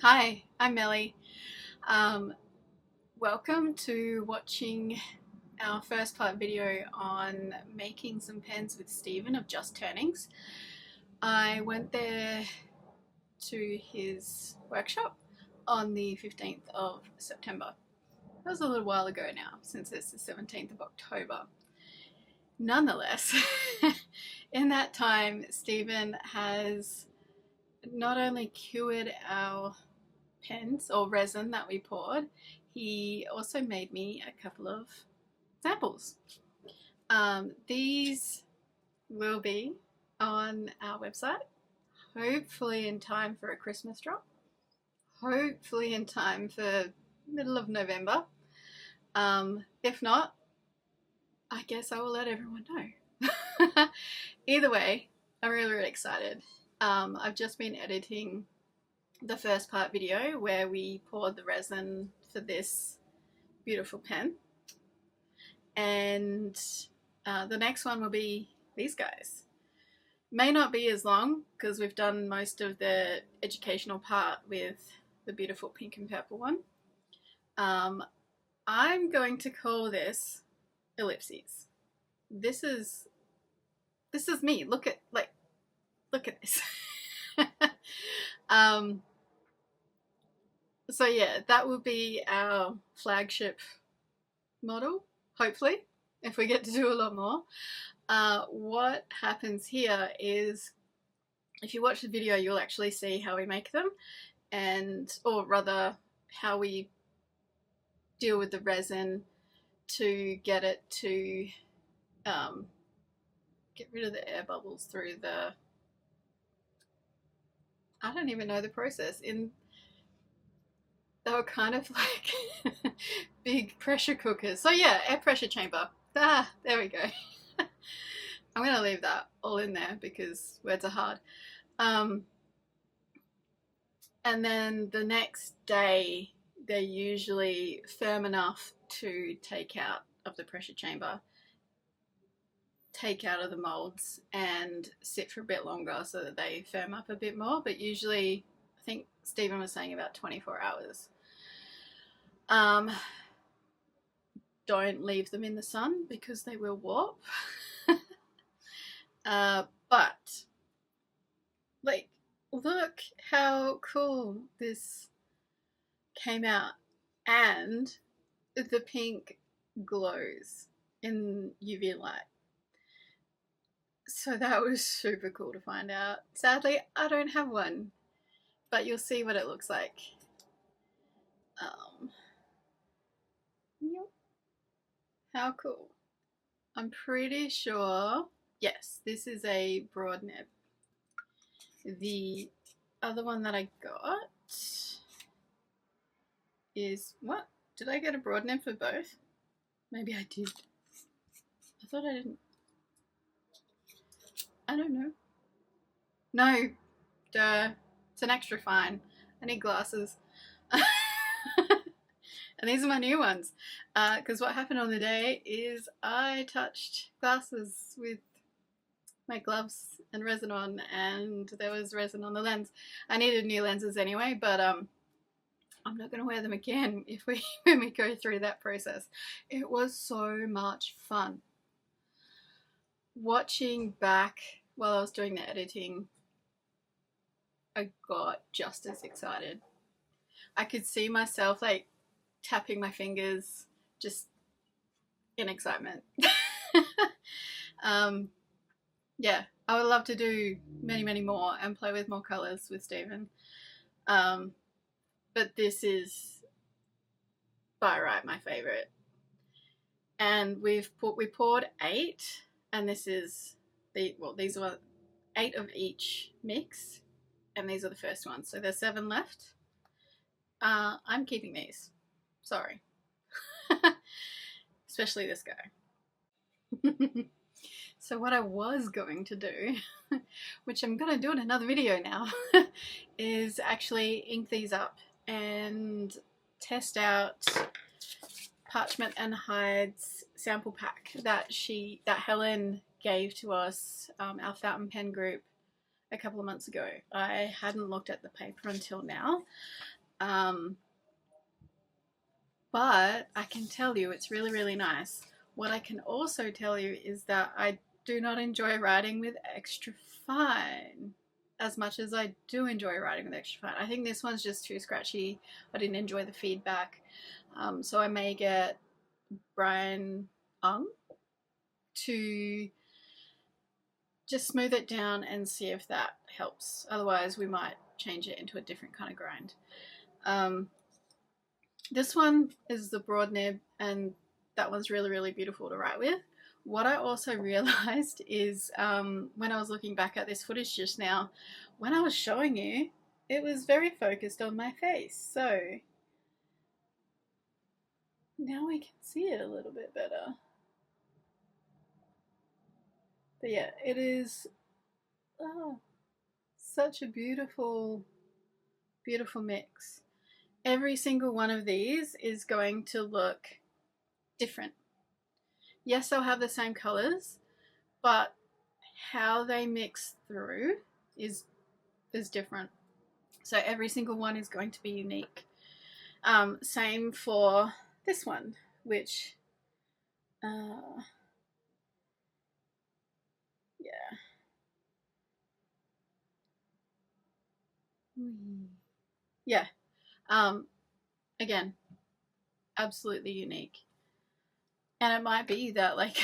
Hi, I'm Melie. Um, Welcome to watching our first part video on making some pens with Stephen of Just Turnings. I went there to his workshop on the 15th of September. That was a little while ago now, since it's the 17th of October. Nonetheless, in that time, Stephen has not only cured our pens or resin that we poured, he also made me a couple of samples. These will be on our website, hopefully in time for a Christmas drop, hopefully in time for middle of November. If not, I guess I will let everyone know. Either way, I'm really excited. I've just been editing the first part video where we poured the resin for this beautiful pen, and the next one will be these guys. May not be as long because we've done most of the educational part with the beautiful pink and purple one. I'm going to call this Ellipses. This is me. Look at this. So yeah, that will be our flagship model, hopefully, if we get to do a lot more. What happens here is, if you watch the video, you'll actually see how we make them, or rather, how we deal with the resin to get it to get rid of the air bubbles through the, I don't even know the process. They were kind of like big pressure cookers. So yeah, air pressure chamber. There we go. I'm going to leave that all in there because words are hard. And then the next day, they're usually firm enough to take out of the pressure chamber, take out of the molds, and sit for a bit longer so that they firm up a bit more. But usually, I think Stephen was saying about 24 hours. Don't leave them in the sun because they will warp. But like, look how cool this came out, and the pink glows in UV light. So that was super cool to find out. Sadly, I don't have one, but you'll see what it looks like. Yep. How cool. I'm pretty sure, yes, this is a broad nib. The other one that I got is, what? Did I get a broad nib for both? Maybe I did. I thought I didn't. I don't know. No, duh. It's an extra fine. I need glasses. And these are my new ones. Because what happened on the day is I touched glasses with my gloves and resin on, and there was resin on the lens. I needed new lenses anyway, but I'm not going to wear them again when we go through that process. It was so much fun. Watching back while I was doing the editing, I got just as excited. I could see myself like tapping my fingers just in excitement. Yeah, I would love to do many more and play with more colours with Stephen. But this is by right my favourite. And we poured 8, and this is these are 8 of each mix, and these are the first ones. So there's 7 left. I'm keeping these. Sorry. Especially this guy. So what I was going to do, which I'm going to do in another video now, is actually ink these up and test out Parchment and Hyde's sample pack that Helen gave to us, our fountain pen group, a couple of months ago. I hadn't looked at the paper until now. But I can tell you it's really, really nice. What I can also tell you is that I do not enjoy writing with extra fine as much as I do enjoy writing with extra fine. I think this one's just too scratchy. I didn't enjoy the feedback. So I may get Brian Ung to just smooth it down and see if that helps. Otherwise we might change it into a different kind of grind. This one is the broad nib, and that one's really, really beautiful to write with. What I also realized is when I was looking back at this footage just now, when I was showing you, it was very focused on my face. So now we can see it a little bit better. But yeah, it is such a beautiful, beautiful mix. Every single one of these is going to look different. Yes, they'll have the same colors, but how they mix through is different. So every single one is going to be unique. Same for this one, which yeah. Yeah. Again, absolutely unique. And it might be that like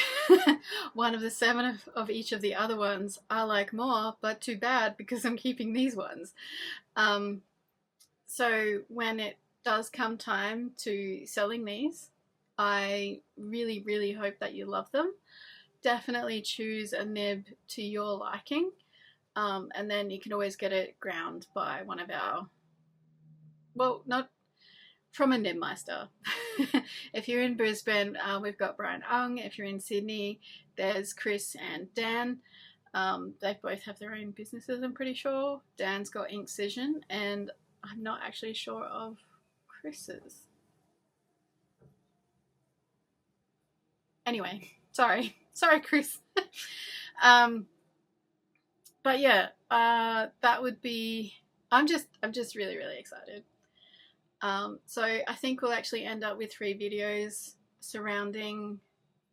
one of the 7 of each of the other ones I like more, but too bad because I'm keeping these ones. So when it does come time to selling these, I really, really hope that you love them. Definitely choose a nib to your liking. And then you can always get it ground by one of our, well, not from a nibmeister. If you're in Brisbane, we've got Brian Ung. If you're in Sydney, there's Chris and Dan. They both have their own businesses, I'm pretty sure. Dan's got Inkcision, and I'm not actually sure of Chris's. Anyway, sorry, Chris. But yeah, that would be. I'm just really, really excited. So I think we'll actually end up with 3 videos surrounding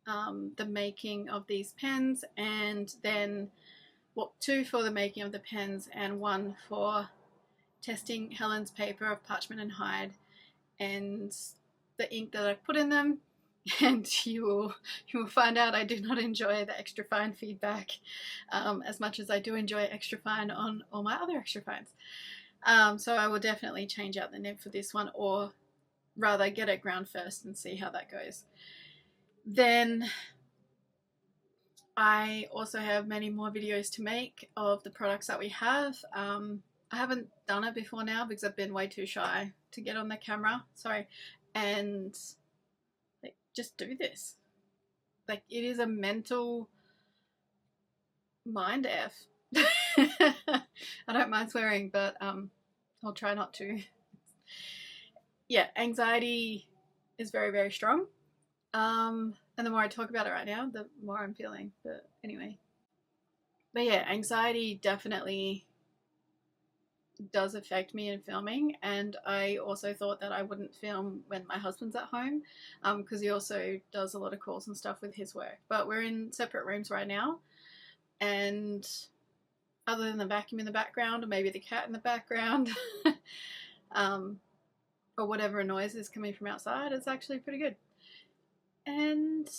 the making of these pens, and then 2 for the making of the pens and 1 for testing Helen's paper of parchment and hide and the ink that I put in them. And you will find out I do not enjoy the extra fine feedback as much as I do enjoy extra fine on all my other extra fines. So I will definitely change out the nib for this one, or rather get it ground first and see how that goes. Then I also have many more videos to make of the products that we have. I haven't done it before now because I've been way too shy to get on the camera. Sorry. And like, just do this. Like, it is a mental mind F. I don't mind swearing, but I'll try not to. Yeah, anxiety is very, very strong. And the more I talk about it right now, the more I'm feeling. But anyway. But yeah, anxiety definitely does affect me in filming, and I also thought that I wouldn't film when my husband's at home because he also does a lot of calls and stuff with his work. But we're in separate rooms right now, and other than the vacuum in the background or maybe the cat in the background or whatever noise is coming from outside, it's actually pretty good. And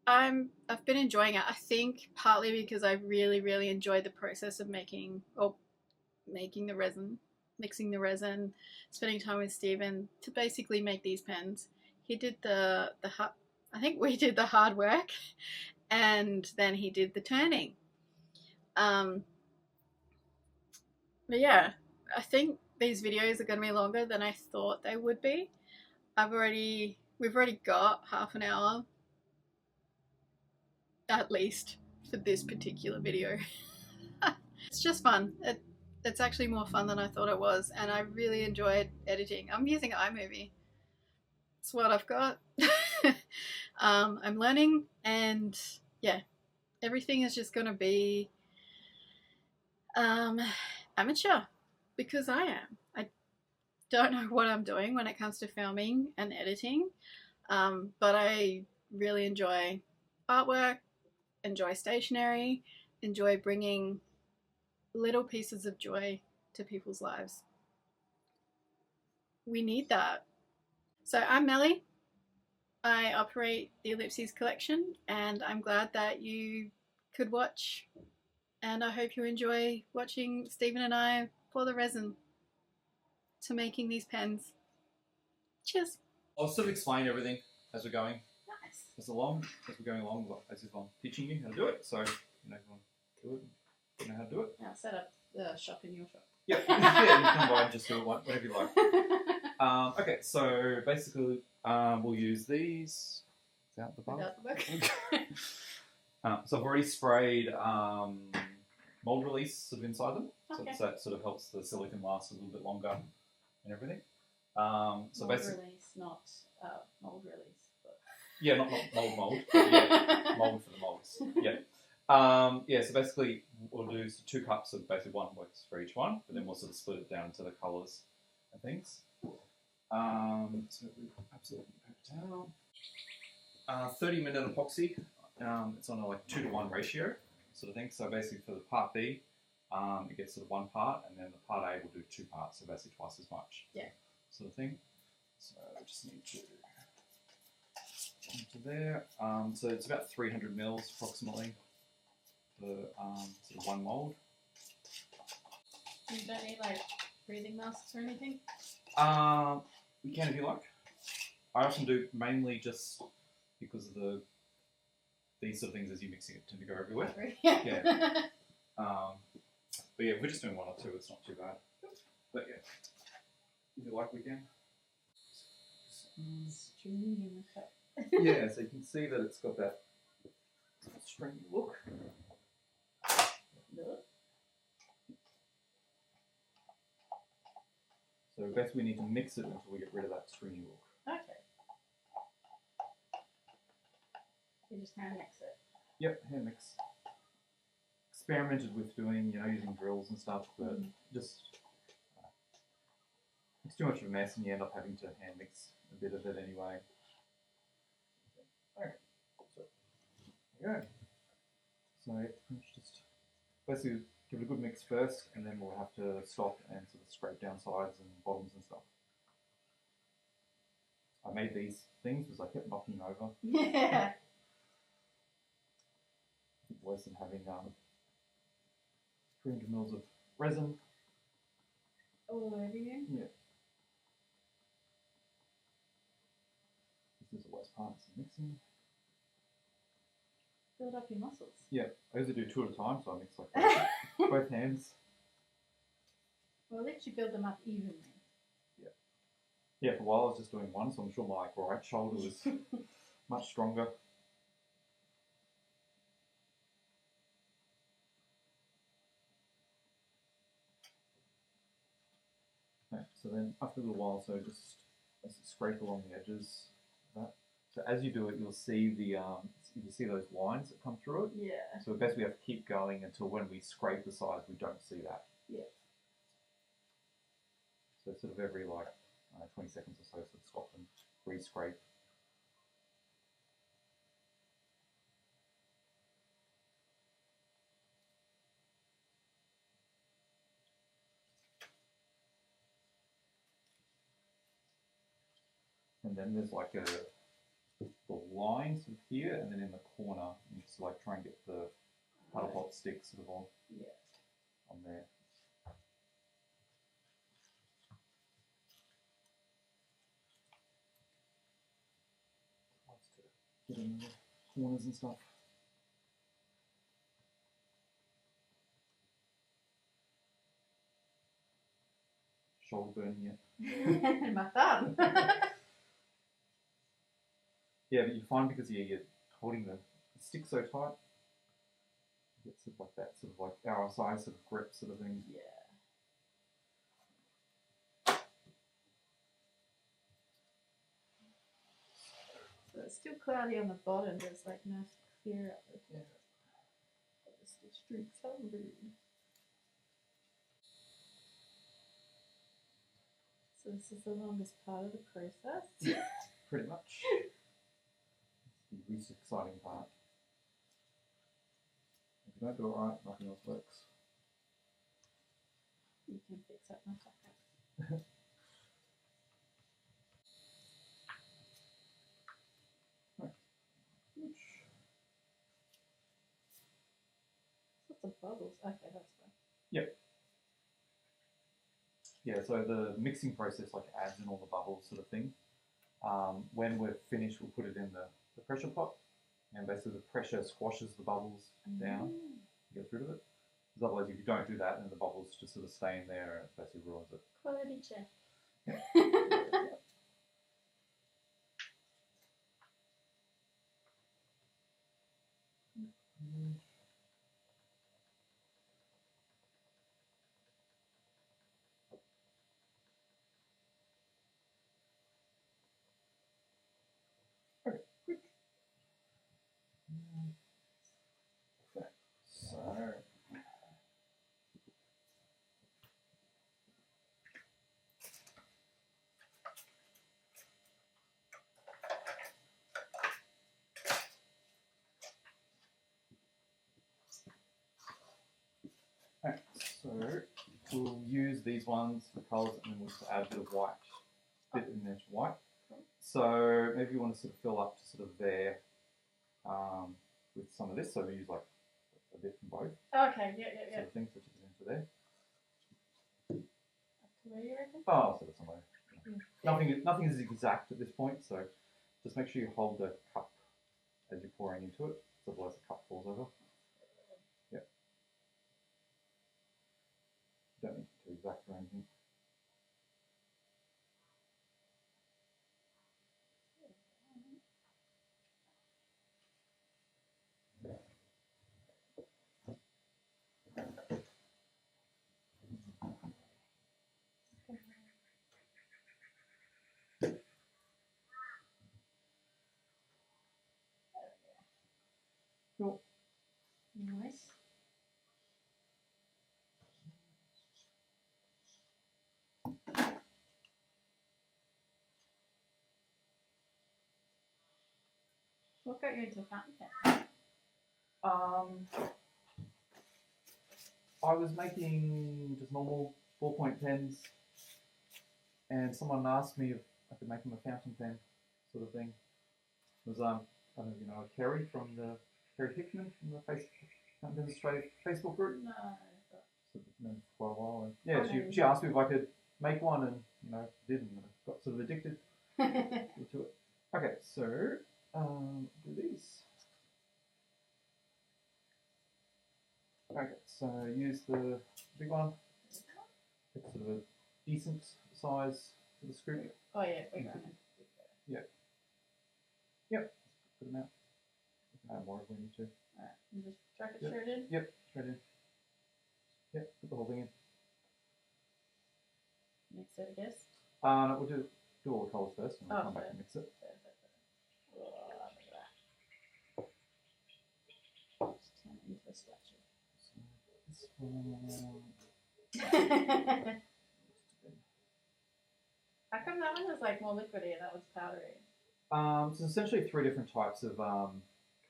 I've been enjoying it. I think partly because I really, really enjoyed the process of making the resin, mixing the resin, spending time with Stephen to basically make these pens. He did the I think we did the hard work, and then he did the turning. But yeah, I think these videos are going to be longer than I thought they would be. We've already got half an hour at least for this particular video. It's just fun. It's actually more fun than I thought it was, and I really enjoyed editing. I'm using iMovie. It's what I've got. I'm learning, and yeah, everything is just going to be Um, Amateur, because I am. I don't know what I'm doing when it comes to filming and editing, but I really enjoy artwork, enjoy stationery, enjoy bringing little pieces of joy to people's lives. We need that. So I'm Melie. I operate the Ellipses collection, and I'm glad that you could watch. And I hope you enjoy watching Stephen and I pour the resin to making these pens. Cheers. I'll sort of explain everything as we're going. Nice. As we're going along, as if I'm teaching you how to do it. So, you know, if you want to do it, you know how to do it. I'll set up the shop in your shop. Yeah, yeah, you can come by and just do it, whatever you like. Okay, so basically, we'll use these. Is that the bug? Without the book. So I've already sprayed mold release sort of inside them. Okay. So that sort of helps the silicon last a little bit longer and everything. So mold basically, release, not mold release. But... yeah, not mold, but yeah, mold for the molds. Yeah. Yeah, so basically we'll do 2 cups of basically 1 works for each one, but then we'll sort of split it down into the colours and things. So we absolutely paper towel. 30-minute epoxy. It's on a like 2-to-1 ratio sort of thing. So basically for the part B, it gets sort of 1 part, and then the part A will do 2 parts, so basically twice as much. Yeah. Sort of thing. So we just need to into there. So it's about 300 mils approximately for sort of 1 mold. You don't need like breathing masks or anything? You can if you like. I often do mainly just because of these sort of things as you're mixing it tend to go everywhere. Yeah. But yeah, if we're just doing 1 or 2, it's not too bad. But yeah, if you like, we can. Stringy in the cup. Yeah, so you can see that it's got that stringy look. So basically we need to mix it until we get rid of that stringy look. Okay. You just hand mix it. Yep, hand mix. Experimented with doing, using drills and stuff, but just it's too much of a mess and you end up having to hand mix a bit of it anyway. Alright, so there you go. So just basically give it a good mix first, and then we'll have to stop and sort of scrape down sides and bottoms and stuff. I made these things because I kept knocking them over. Yeah. Worse than having 300 mils of resin. All over you? Yeah. This is the worst part, it's the mixing. Build up your muscles. Yeah, I usually do 2 at a time, so I mix like both hands. Well, let you build them up evenly. Yeah. Yeah, for a while I was just doing 1, so I'm sure my right shoulder was much stronger. Okay, so then after a little while, so just scrape along the edges of that. So as you do it, you'll see you see those lines that come through it. Yeah. So basically we have to keep going until when we scrape the sides, we don't see that. Yeah. So sort of every 20 seconds or so, sort of stop and re-scrape. And then there's like the line sort of here, and then in the corner, you just try and get the paddle pot stick sort of on there. Get in the corners and stuff. Shoulder burning yet? My thumb. Yeah, but you find because you're holding the stick so tight, it's sort of like that, sort of like RSI sort of grip sort of thing. Yeah. So it's still cloudy on the bottom, there's like no clear up the top. But the stitch streaks are rude. This is the longest part of the process. Pretty much. It's the least exciting part. If you don't do it right, nothing else works. You can fix up my fuck up. Lots of bubbles. Okay, that's fine. Yep. Yeah, so the mixing process like adds in all the bubbles sort of thing. When we're finished, we'll put it in the pressure pot, and basically the pressure squashes the bubbles down, gets rid of it. Because otherwise, if you don't do that, then the bubbles just sort of stay in there and it basically ruins it. Quality check. Yeah. Okay, good. So. Okay, so we'll use these ones for colours and then we'll just add a bit of white, bit in there white. So maybe you want to sort of fill up to sort of there with some of this. So we use like a bit from both. Okay, yeah. Sort of things, so just into there. Up to where you reckon? Oh, I'll set it somewhere. Nothing is exact at this point, so just make sure you hold the cup as you're pouring into it, otherwise the cup falls over. Yep. Don't need to exact or anything. Cool. Nice. What got you into fountain pen? I was making just normal ballpoint pens, and someone asked me if I could make them a fountain pen, sort of thing. It was I don't know if you know Kerry from the Kerry Hickman from the Fountain Pen Australia Facebook group. No. Sort of known for quite a while, and yeah, she asked me if I could make one, and did, and I got sort of addicted to it. Okay, so do these. Okay, so use the big one. It's sort of a decent size for the scoop. Oh yeah, big one. Yeah. Yep. Put them out. We can add more if we need to. Alright, and just chuck it straight in? Yep, straight in. Yep, put the whole thing in. Mix it, I guess. No, we'll do all the colours first, and we'll come back and mix it. Oh, look at that. Just turn it into a splasher. This one. How come that one was like more liquidy and that was powdery? So essentially 3 different types of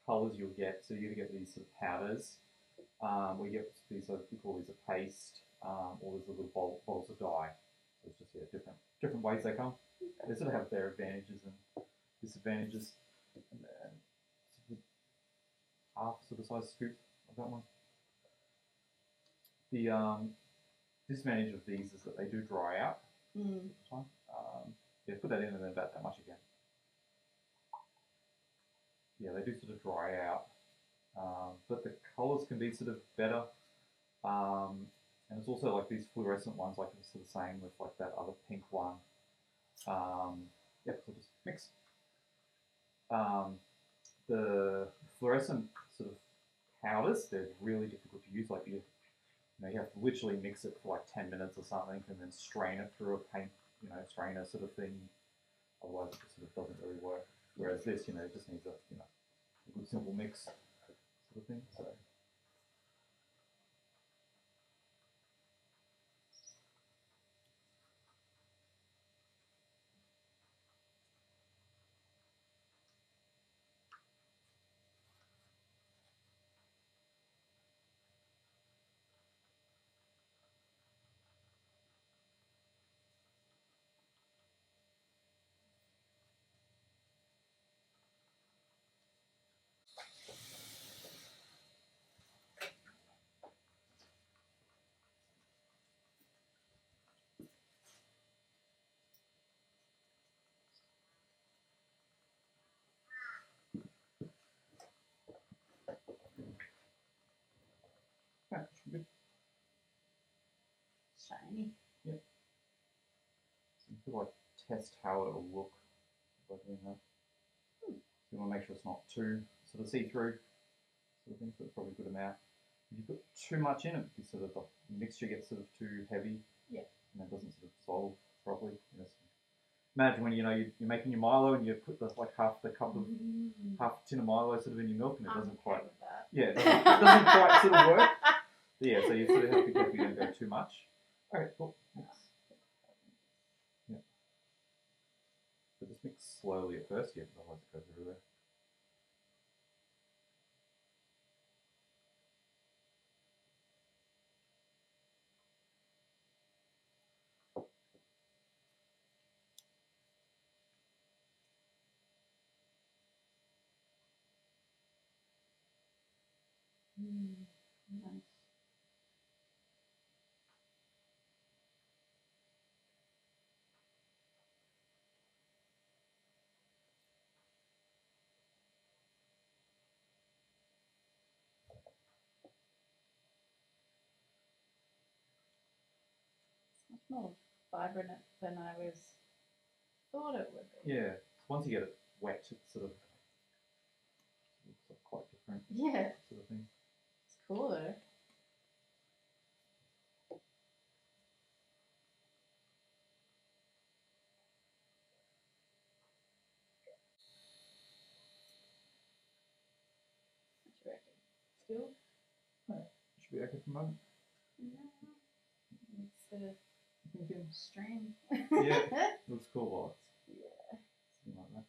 colours you'll get. So you get these sort of powders. We get these, we call these a paste, or these little balls of dye. So it's just different ways they come. They sort of have their advantages and disadvantages. And then sort of half sort of size scoop of that one. The disadvantage of these is that they do dry out. Yeah, put that in and then about that much again. Yeah, they do sort of dry out, but the colours can be sort of better. And it's also like these fluorescent ones, like it's the same with like that other pink one. Yep, so just mix. The fluorescent sort of powders, they're really difficult to use. Like you have to literally mix it for like 10 minutes or something, and then strain it through a paint, strainer sort of thing. Otherwise, it just sort of doesn't really work. Whereas this, it just needs a good simple mix sort of thing. So. shiny. Yep. So you could like test how it'll look by doing that. So you want to make sure it's not too sort of see-through sort of thing, so it's probably a good amount. If you put too much in it, sort of the mixture gets sort of too heavy. Yeah. And it doesn't sort of dissolve properly. You know, so imagine when you're making your Milo and you put like half the cup of half a tin of Milo sort of in your milk and it doesn't quite. With that. Yeah, it doesn't quite sort of work. Yeah, so you sort of have to be careful you don't go too much. All right, cool. Mix. Yeah. So just mix slowly at first, yeah, otherwise it goes everywhere. Nice. It's much more vibrant than I thought it would be. Yeah, once you get it wet, it sort of looks quite different. Yeah. Sort of thing. It's cool though. What do you reckon? Still? Right. Should be okay for a moment. No. It's a stream. Yeah, looks cool while it's Yeah. something like that.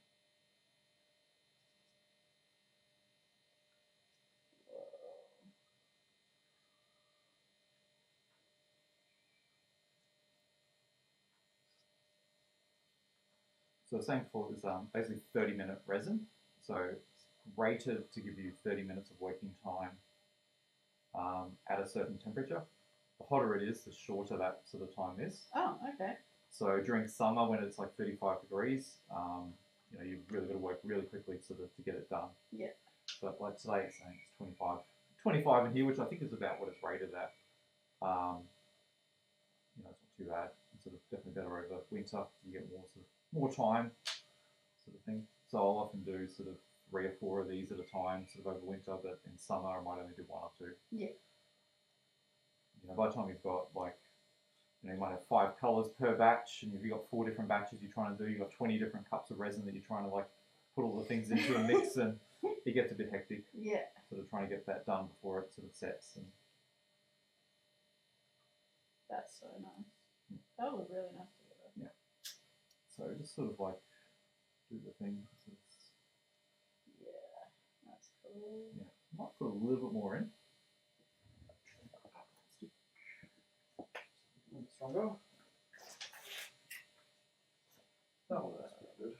So the same for is basically 30-minute resin. So it's rated to give you 30 minutes of working time at a certain temperature. The hotter it is, the shorter that sort of time is. Oh, okay. So during summer when it's like 35 degrees, you've really got to work really quickly sort of to get it done. Yeah. But like today it's saying it's 25 in here, which I think is about what it's rated at. It's not too bad. It's sort of definitely better over winter. You get more time, sort of thing. So I'll often do sort of 3 or 4 of these at a time, sort of over winter. But in summer, I might only do 1 or 2. Yeah. By the time you've got you might have 5 colours per batch, and if you've got 4 different batches you're trying to do, you've got 20 different cups of resin that you're trying to put all the things into a mix, and it gets a bit hectic. Yeah. Sort of trying to get that done before it sort of sets. And that's so nice. That was really nice together. Yeah. So just sort of do the thing. Yeah, that's cool. Yeah, might put a little bit more in. A little stronger. Oh, that's pretty good.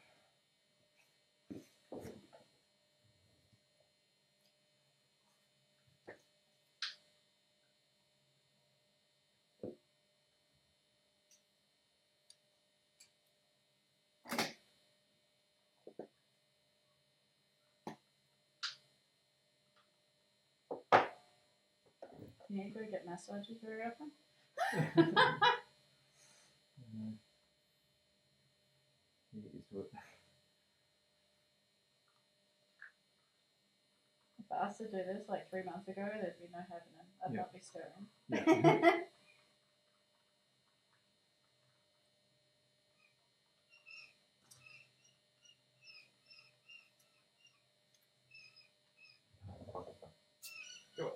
You need to go get massages very often? You get used to it. If I asked to do this 3 months ago, there'd be no happening. I'd not be stirring. Yeah. Do it.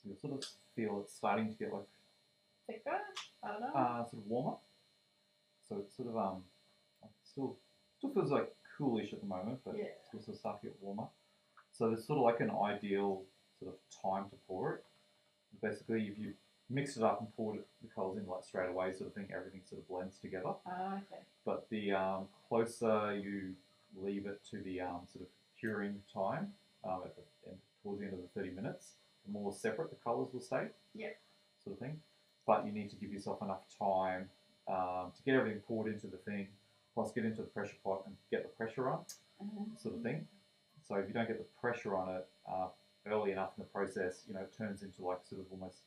So you sort of feel it's starting to get Thicker? I don't know. sort of warmer. So it's sort of still feels coolish at the moment, but Yeah. it's also starting to get warmer. So there's sort of an ideal sort of time to pour it. Basically, if you mixed it up and poured the colours in like straight away, sort of thing. Everything sort of blends together. Oh, okay. But the closer you leave it to the sort of curing time at the end, towards the end of the 30 minutes, the more separate the colours will stay. Yeah. Sort of thing. But you need to give yourself enough time to get everything poured into the thing, plus get into the pressure pot and get the pressure on, sort of thing. So if you don't get the pressure on it early enough in the process, you know, it turns into like sort of almost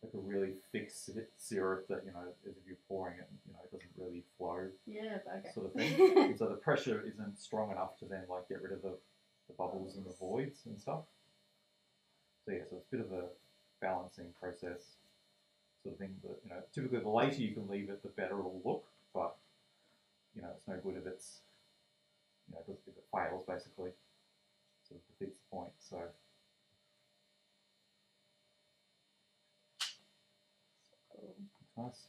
like a really thick syrup that, you know, as if you're pouring it, you know, it doesn't really flow. Yeah, okay. Sort of thing. And so the pressure isn't strong enough to then like get rid of the bubbles and the voids and stuff. So yeah, so it's a bit of a balancing process sort of thing. But, you know, typically the later you can leave it, the better it'll look. But, you know, it's no good if it's, you know, if it fails basically. Sort of defeats the point. So. Nice.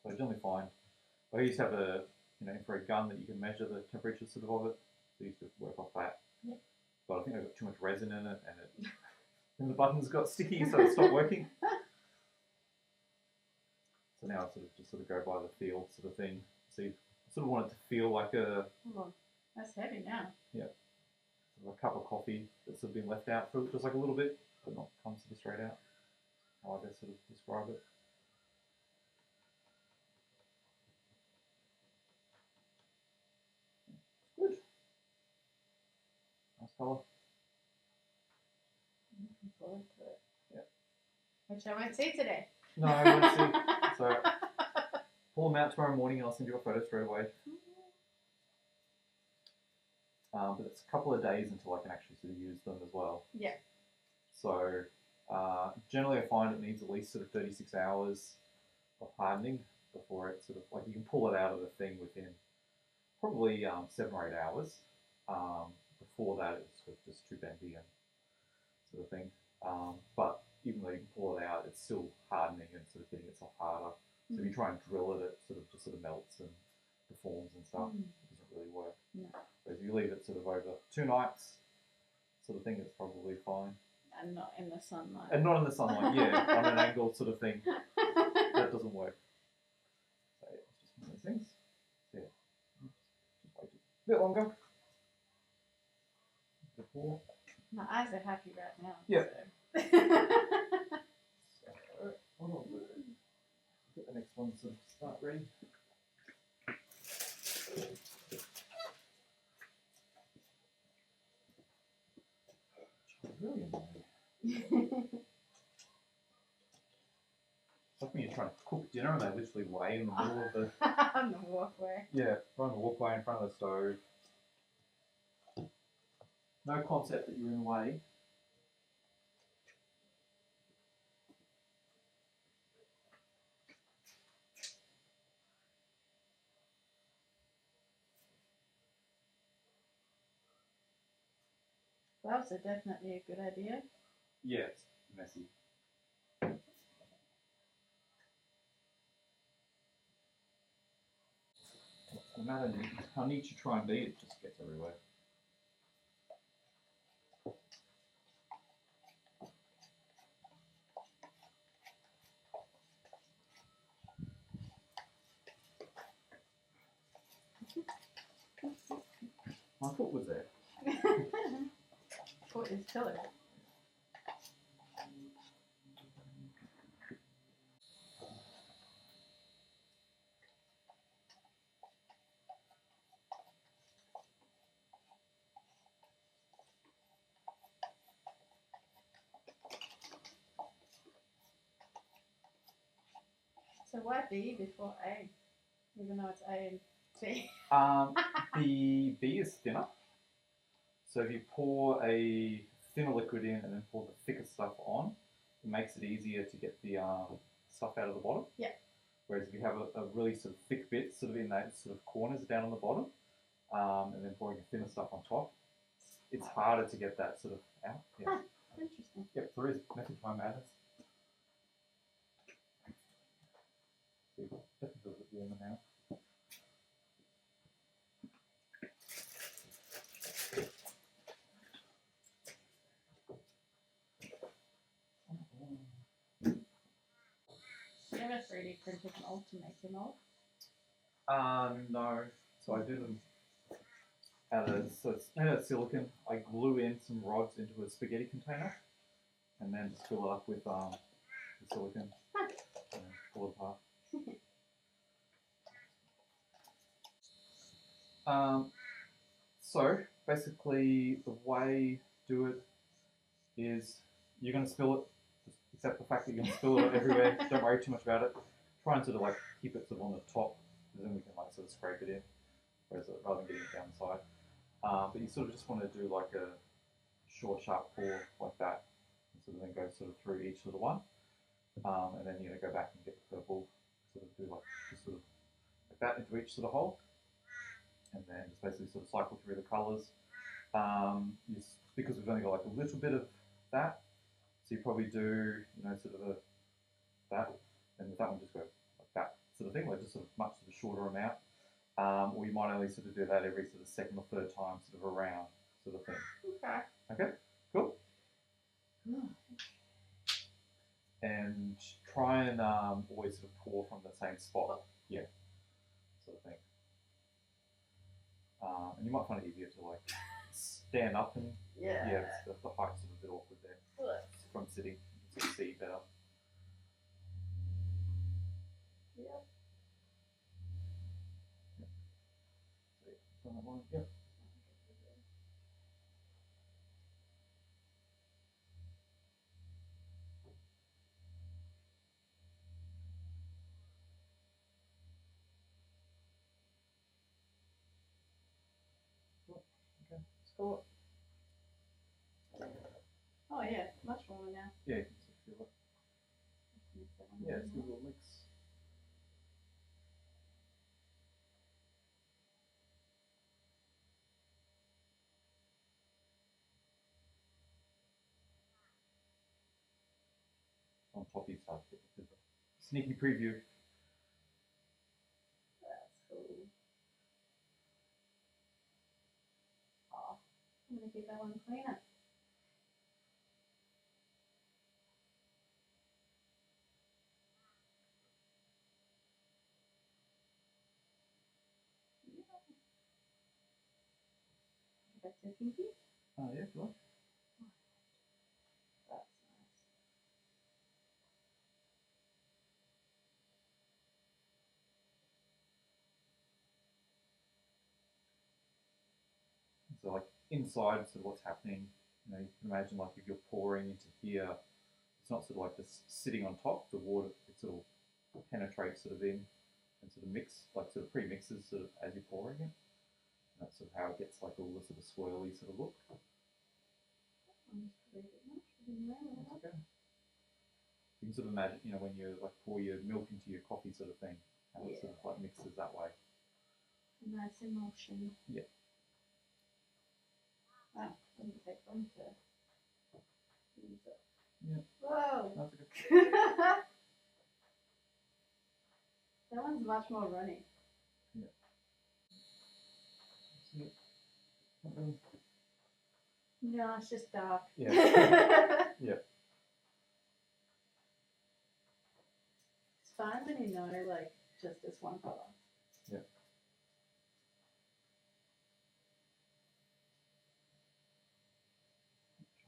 So I generally find I used to have a infrared gun that you can measure the temperature sort of it. So I used to work off that. Yep. But I think I got too much resin in it, and the buttons got sticky, so it stopped working. So now I sort of go by the feel sort of thing. So you sort of want it to feel like a. Oh, that's heavy now. Yeah. Sort of a cup of coffee that's sort of been left out for just like a little bit, but not come sort of straight out. How I best sort of describe it. Good. Nice colour. Looking forward to it. Yeah. Which I won't see today. No, I won't see. So pull them out tomorrow morning and I'll send you a photo straight away. But it's a couple of days until I can actually sort of use them as well. Yeah. So generally I find it needs at least sort of 36 hours of hardening before it sort of, like you can pull it out of the thing within probably 7 or 8 hours. Before that it's sort of just too bendy and sort of thing. But even though you can pull it out, it's still hardening and sort of getting itself harder. So if you try and drill it, it just sort of melts and deforms and stuff. It doesn't really work. No. Whereas if you leave it sort of over 2 nights, sort of thing, it's probably fine. And not in the sunlight. And not in the sunlight, yeah, on an angle sort of thing. That doesn't work. So yeah, it's just one of those things. So yeah, just wait a bit longer. Before. My eyes are happy right now. Yeah. So. Hold on. Get the next one to start ready. Really annoying. It's like when you're trying to cook dinner and they literally lay in the middle of the on the walkway. Yeah, right on the walkway in front of the stove. No concept that you're in the way. Gloves are definitely a good idea. Yeah, it's messy. No matter how neat you try and be, it just gets everywhere. My foot was there. Foot is pillar. So why B before A? Even though it's A and B. The B is thinner. So if you pour a thinner liquid in and then pour the thicker stuff on, it makes it easier to get the stuff out of the bottom. Yeah. Whereas if you have a really sort of thick bit sort of in that sort of corners down on the bottom, and then pouring the thinner stuff on top, it's harder to get that sort of out. Yeah. Huh, interesting. Yep, there is method to my madness. See, definitely feels a bit warmer now. 3D printed mold to make your mold? No. So I do them so it's made out of silicon. I glue in some rods into a spaghetti container and then just fill it up with the silicon and pull it apart. So basically the way to do it is you're going to spill it, just accept the fact that you're going to spill it everywhere. Don't worry too much about it. Try and sort of like keep it sort of on the top, because then we can like sort of scrape it in, whereas rather than getting it down the side. But you sort of just want to do like a short, sharp pour like that, and sort of then go sort of through each little one, and then go back and get the purple, sort of do like just sort of like that into each sort of hole, and then just basically sort of cycle through the colours. Because we've only got like a little bit of that, so you probably do sort of that, and with that one just go like that sort of thing, like just sort of much of a shorter amount. Or you might only sort of do that every sort of second or third time, sort of around, sort of thing. Okay. Okay, cool. And try and always sort of pour from the same spot. Yeah, sort of thing. And you might find it easier to like stand up and the height's sort of a bit awkward there. From sitting, you can sort of see better. Yep. On that one, yep. Okay, let's go. Oh yeah, much warmer now. Yeah, you can sort of feel it. Yeah, it's a good little mix. On top you start to get a bit of a sneaky preview. That's cool. Oh, I'm gonna keep that one cleaner. Back to pinky. Oh yeah, cool. That's nice. So like inside, sort of what's happening, you can imagine like if you're pouring into here, it's not sort of like just sitting on top. The water, it sort of penetrates sort of in and sort of mix, like sort of pre-mixes sort of as you're pouring it. That's sort of how it gets like all the sort of swirly sort of look. That's okay. You can sort of imagine, when you like pour your milk into your coffee sort of thing, how it sort of like mixes that way. Nice emulsion. Yeah. Wow, doesn't take long to use it. Yeah. Whoa! That's okay. That one's much more runny. Yeah. No, it's just dark. Yeah. Yeah. It's fine when you know, like, just this one colour. Yeah.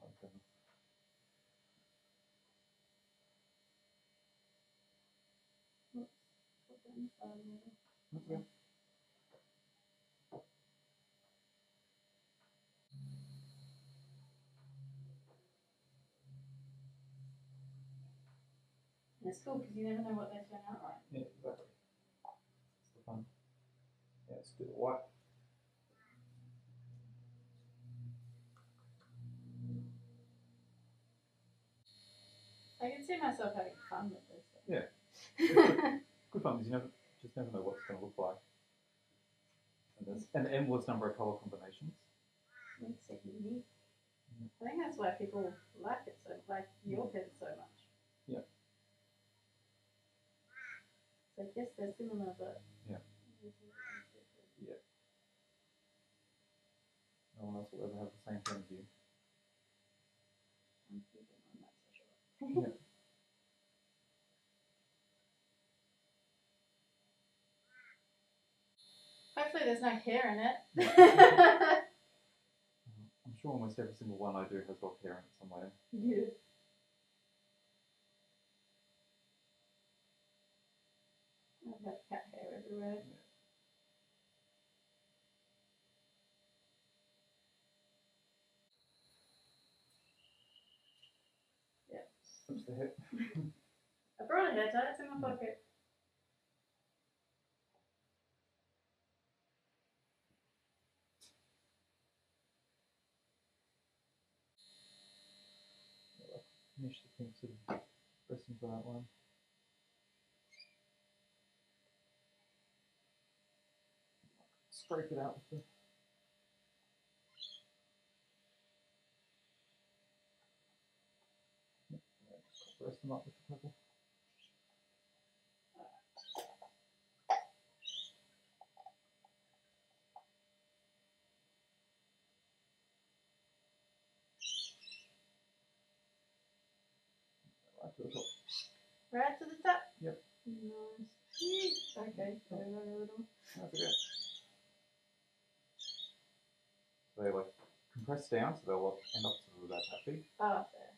Okay. And it's cool because you never know what they turn out like. Yeah, exactly. It's the fun. Yeah, let's do the white. I can see myself having fun with this. Yeah. Good fun because you just never know what it's going to look like. And there's an endless number of colour combinations. Makes it unique. I think that's why people like it your pen so much. Yeah. So I guess they're similar, but yeah. Yeah. No one else will ever have the same pen as you. I'm not so sure. Yeah. hopefully there's no hair in it. I'm sure almost every single one I do has got hair in it somewhere. Yeah. I've got cat hair everywhere. Yeah. What's the hair? I brought a hair tie, it's in my pocket. Finish the pink sort of pressing for that one. Scrape it out with the press them up with the purple. Right to the top. Right to the top? Yep. Nice. Okay, go a little. That's okay. So they like compress down, so they'll like end up sort of about that big. Oh, there.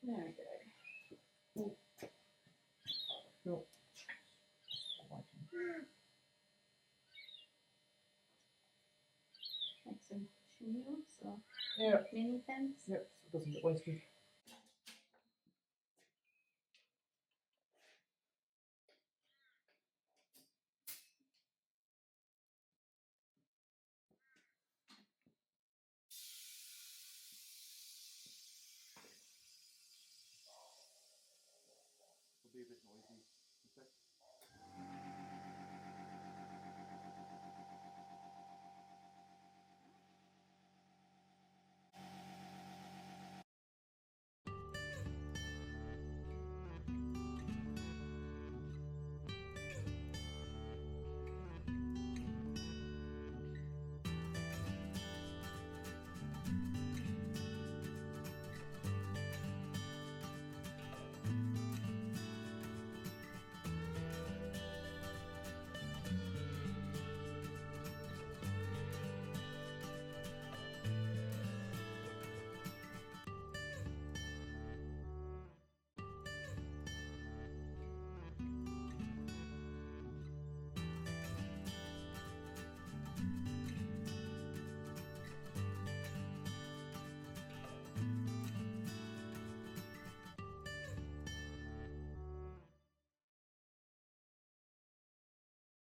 There we go. Cool. Make some chinels or Yeah. mini pens. Yep, so it doesn't get wasted.